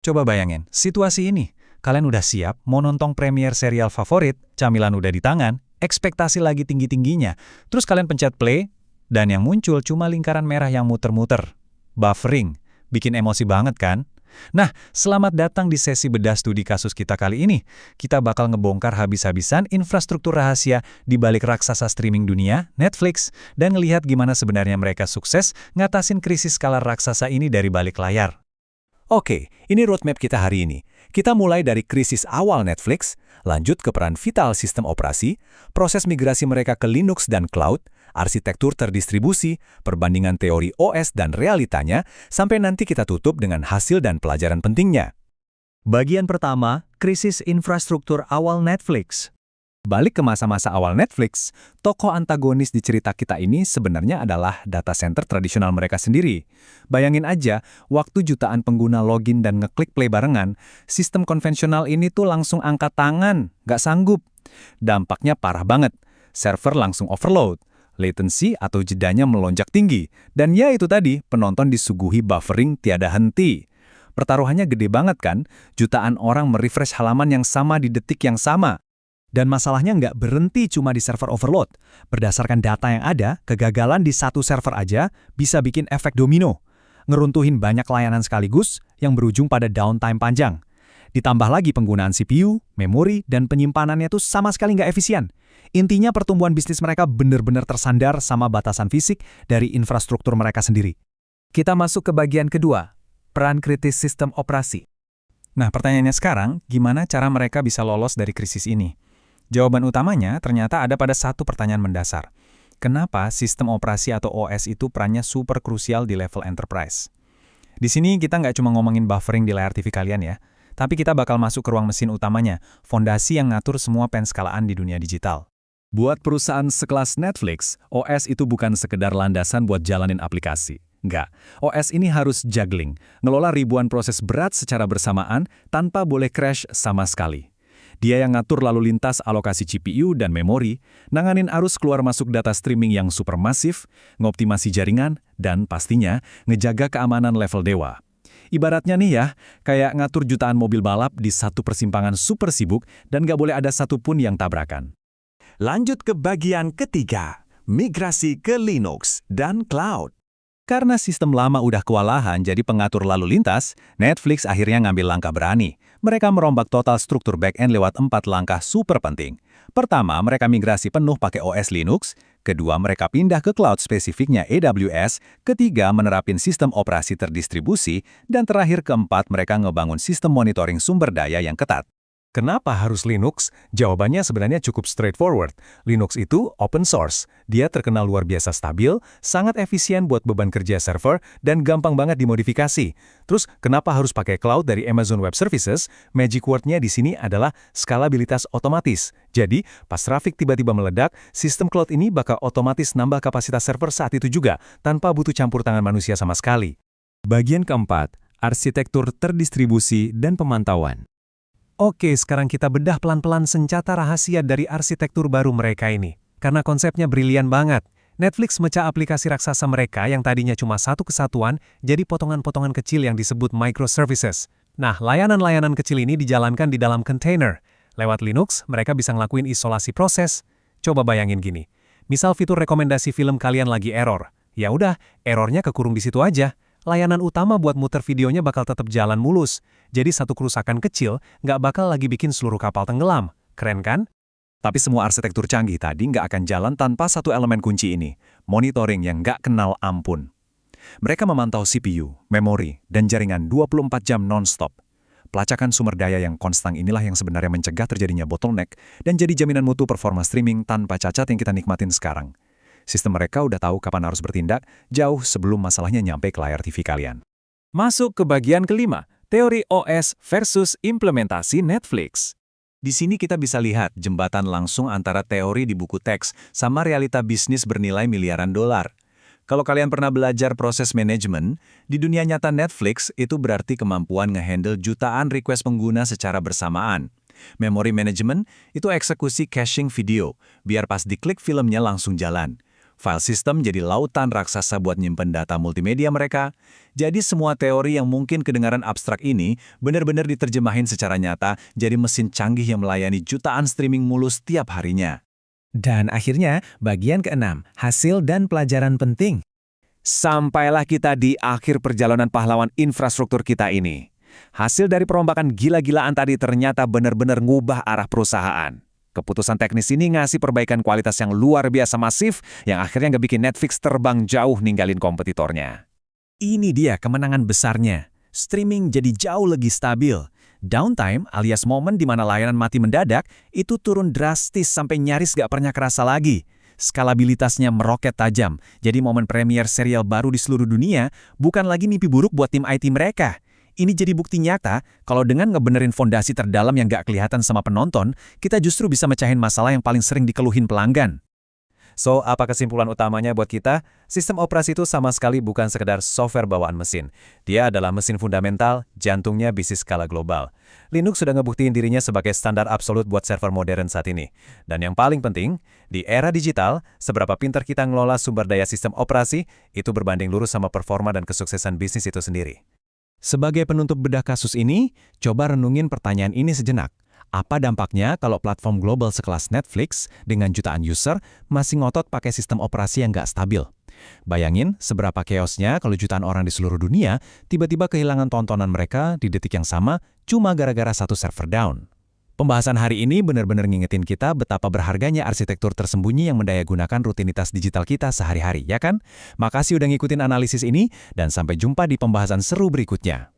Coba bayangin, situasi ini. Kalian udah siap, mau nonton premier serial favorit, camilan udah di tangan, ekspektasi lagi tinggi-tingginya. Terus kalian pencet play, dan yang muncul cuma lingkaran merah yang muter-muter. Buffering. Bikin emosi banget kan? Nah, selamat datang di sesi bedah studi kasus kita kali ini. Kita bakal ngebongkar habis-habisan infrastruktur rahasia di balik raksasa streaming dunia, Netflix, dan ngelihat gimana sebenarnya mereka sukses ngatasin krisis skala raksasa ini dari balik layar. Oke, ini roadmap kita hari ini. Kita mulai dari krisis awal Netflix, lanjut ke peran vital sistem operasi, proses migrasi mereka ke Linux dan cloud, arsitektur terdistribusi, perbandingan teori OS dan realitanya, sampai nanti kita tutup dengan hasil dan pelajaran pentingnya. Bagian pertama, krisis infrastruktur awal Netflix. Balik ke masa-masa awal Netflix, tokoh antagonis di cerita kita ini sebenarnya adalah data center tradisional mereka sendiri. Bayangin aja, waktu jutaan pengguna login dan ngeklik play barengan, sistem konvensional ini tuh langsung angkat tangan, nggak sanggup. Dampaknya parah banget, server langsung overload, latency atau jedanya melonjak tinggi, dan ya itu tadi, penonton disuguhi buffering tiada henti. Pertaruhannya gede banget kan, jutaan orang merefresh halaman yang sama di detik yang sama. Dan masalahnya nggak berhenti cuma di server overload. Berdasarkan data yang ada, kegagalan di satu server aja bisa bikin efek domino. Ngeruntuhin banyak layanan sekaligus yang berujung pada downtime panjang. Ditambah lagi penggunaan CPU, memori, dan penyimpanannya tuh sama sekali nggak efisien. Intinya pertumbuhan bisnis mereka benar-benar tersandar sama batasan fisik dari infrastruktur mereka sendiri. Kita masuk ke bagian kedua, peran kritis sistem operasi. Nah, pertanyaannya sekarang, gimana cara mereka bisa lolos dari krisis ini? Jawaban utamanya ternyata ada pada satu pertanyaan mendasar. Kenapa sistem operasi atau OS itu perannya super krusial di level enterprise? Di sini kita nggak cuma ngomongin buffering di layar TV kalian ya, tapi kita bakal masuk ke ruang mesin utamanya, fondasi yang ngatur semua penskalaan di dunia digital. Buat perusahaan sekelas Netflix, OS itu bukan sekedar landasan buat jalanin aplikasi. Nggak, OS ini harus juggling, ngelola ribuan proses berat secara bersamaan tanpa boleh crash sama sekali. Dia yang ngatur lalu lintas alokasi CPU dan memori, nanganin arus keluar masuk data streaming yang supermasif, ngoptimasi jaringan, dan pastinya ngejaga keamanan level dewa. Ibaratnya nih ya, kayak ngatur jutaan mobil balap di satu persimpangan super sibuk dan nggak boleh ada satupun yang tabrakan. Lanjut ke bagian ketiga, migrasi ke Linux dan cloud. Karena sistem lama udah kewalahan jadi pengatur lalu lintas, Netflix akhirnya ngambil langkah berani. Mereka merombak total struktur back-end lewat 4 langkah super penting. Pertama, mereka migrasi penuh pakai OS Linux. Kedua, mereka pindah ke cloud spesifiknya AWS. Ketiga, menerapin sistem operasi terdistribusi. Dan terakhir keempat, mereka ngebangun sistem monitoring sumber daya yang ketat. Kenapa harus Linux? Jawabannya sebenarnya cukup straightforward. Linux itu open source. Dia terkenal luar biasa stabil, sangat efisien buat beban kerja server, dan gampang banget dimodifikasi. Terus, kenapa harus pakai cloud dari Amazon Web Services? Magic word-nya di sini adalah skalabilitas otomatis. Jadi, pas traffic tiba-tiba meledak, sistem cloud ini bakal otomatis nambah kapasitas server saat itu juga, tanpa butuh campur tangan manusia sama sekali. Bagian keempat, arsitektur terdistribusi dan pemantauan. Oke, sekarang kita bedah pelan-pelan senjata rahasia dari arsitektur baru mereka ini. Karena konsepnya brilian banget. Netflix mecah aplikasi raksasa mereka yang tadinya cuma satu kesatuan, jadi potongan-potongan kecil yang disebut microservices. Nah, layanan-layanan kecil ini dijalankan di dalam container. Lewat Linux, mereka bisa ngelakuin isolasi proses. Coba bayangin gini. Misal fitur rekomendasi film kalian lagi error. Ya udah, errornya kekurung di situ aja. Layanan utama buat muter videonya bakal tetap jalan mulus. Jadi satu kerusakan kecil nggak bakal lagi bikin seluruh kapal tenggelam. Keren kan? Tapi semua arsitektur canggih tadi nggak akan jalan tanpa satu elemen kunci ini, monitoring yang nggak kenal ampun. Mereka memantau CPU, memori, dan jaringan 24 jam non-stop. Pelacakan sumber daya yang konstan inilah yang sebenarnya mencegah terjadinya bottleneck dan jadi jaminan mutu performa streaming tanpa cacat yang kita nikmatin sekarang. Sistem mereka udah tahu kapan harus bertindak, jauh sebelum masalahnya nyampe ke layar TV kalian. Masuk ke bagian kelima, teori OS versus implementasi Netflix. Di sini kita bisa lihat jembatan langsung antara teori di buku teks sama realita bisnis bernilai miliaran dolar. Kalau kalian pernah belajar proses manajemen, di dunia nyata Netflix itu berarti kemampuan ngehandle jutaan request pengguna secara bersamaan. Memory management itu eksekusi caching video, biar pas diklik filmnya langsung jalan. File system jadi lautan raksasa buat nyimpen data multimedia mereka. Jadi semua teori yang mungkin kedengaran abstrak ini benar-benar diterjemahin secara nyata jadi mesin canggih yang melayani jutaan streaming mulus tiap harinya. Dan akhirnya, bagian keenam, hasil dan pelajaran penting. Sampailah kita di akhir perjalanan pahlawan infrastruktur kita ini. Hasil dari perombakan gila-gilaan tadi ternyata benar-benar ngubah arah perusahaan. Keputusan teknis ini ngasih perbaikan kualitas yang luar biasa masif yang akhirnya nggak bikin Netflix terbang jauh ninggalin kompetitornya. Ini dia kemenangan besarnya. Streaming jadi jauh lebih stabil. Downtime alias momen di mana layanan mati mendadak itu turun drastis sampai nyaris gak pernah kerasa lagi. Skalabilitasnya meroket tajam, jadi momen premier serial baru di seluruh dunia bukan lagi mimpi buruk buat tim IT mereka. Ini jadi bukti nyata kalau dengan ngebenerin fondasi terdalam yang gak kelihatan sama penonton, kita justru bisa mecahin masalah yang paling sering dikeluhin pelanggan. So, apa kesimpulan utamanya buat kita? Sistem operasi itu sama sekali bukan sekedar software bawaan mesin. Dia adalah mesin fundamental, jantungnya bisnis skala global. Linux sudah ngebuktiin dirinya sebagai standar absolut buat server modern saat ini. Dan yang paling penting, di era digital, seberapa pintar kita ngelola sumber daya sistem operasi, itu berbanding lurus sama performa dan kesuksesan bisnis itu sendiri. Sebagai penutup bedah kasus ini, coba renungin pertanyaan ini sejenak. Apa dampaknya kalau platform global sekelas Netflix dengan jutaan user masih ngotot pakai sistem operasi yang nggak stabil? Bayangin seberapa chaosnya kalau jutaan orang di seluruh dunia tiba-tiba kehilangan tontonan mereka di detik yang sama cuma gara-gara satu server down. Pembahasan hari ini benar-benar ngingetin kita betapa berharganya arsitektur tersembunyi yang mendayagunakan rutinitas digital kita sehari-hari, ya kan? Makasih udah ngikutin analisis ini, dan sampai jumpa di pembahasan seru berikutnya.